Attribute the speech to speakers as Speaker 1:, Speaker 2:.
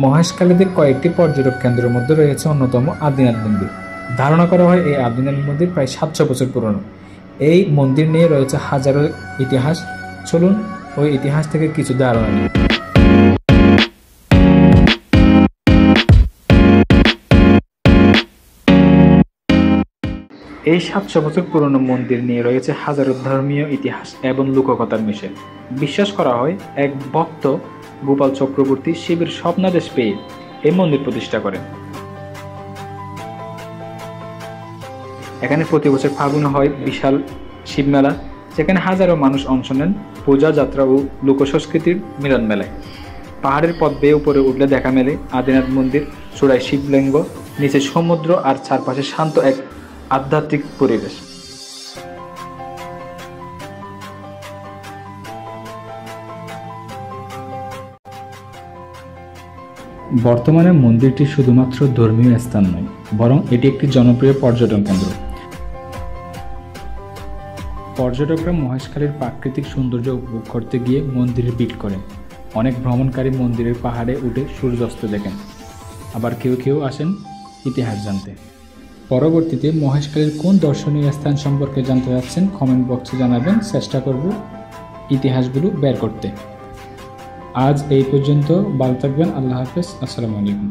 Speaker 1: মহেশখালীতে কয়েকটি পর্যটক কেন্দ্রের মধ্যে রয়েছে অন্যতম আদিনাথ মন্দির। ধারণা করা হয় এই আদিনাথ মন্দির প্রায় 700 বছর পুরনো। এই মন্দির নিয়ে রয়েছে হাজারো ইতিহাস। চলুন ওই ইতিহাস থেকে কিছু ধারণা নিই। এই 700 বছর পুরনো মন্দির নিয়ে রয়েছে হাজারো ধর্মীয় ইতিহাস এবং লোককথার মিশেল। বিশ্বাস করা হয় এক ভক্ত গোপাল চক্রবর্তী শিবের স্বপ্নাদেশ পেয়ে এই মন্দির প্রতিষ্ঠা করেন। এখানে প্রতি বছর ফাল্গুনে হয় বিশাল শিবমেলা, যেখানে হাজারো মানুষ অংশ নেন পূজা, যাত্রা ও লোকসংস্কৃতির মিলন মেলায়। পাহাড়ের পথ বেয়ে উপরে উঠলে দেখা মেলে আদিনাথ মন্দির, চূড়ায় শিবলিঙ্গ, নিচে সমুদ্র আর চারপাশে শান্ত এক আধ্যাত্মিক পরিবেশ। বর্তমানে মন্দিরটি শুধুমাত্র ধর্মীয় স্থান নয়, বরং এটি একটি জনপ্রিয় পর্যটন কেন্দ্র। পর্যটকরা মহেশখালীর প্রাকৃতিক সৌন্দর্য উপভোগ করতে গিয়ে মন্দিরে ভিড় করেন। অনেক ভ্রমণকারী মন্দিরের পাহাড়ে উঠে সূর্যাস্ত দেখেন, আবার কেউ কেউ আসেন ইতিহাস জানতে। পরবর্তীতে মহেশখালীর কোন দর্শনীয় স্থান সম্পর্কে জানতে চাচ্ছেন কমেন্ট বক্সে জানাবেন, চেষ্টা করব ইতিহাসগুলো বের করতে। আজ এই পর্যন্ত, ভালো থাকবেন, আল্লাহ হাফেজ, আসসালামু আলাইকুম।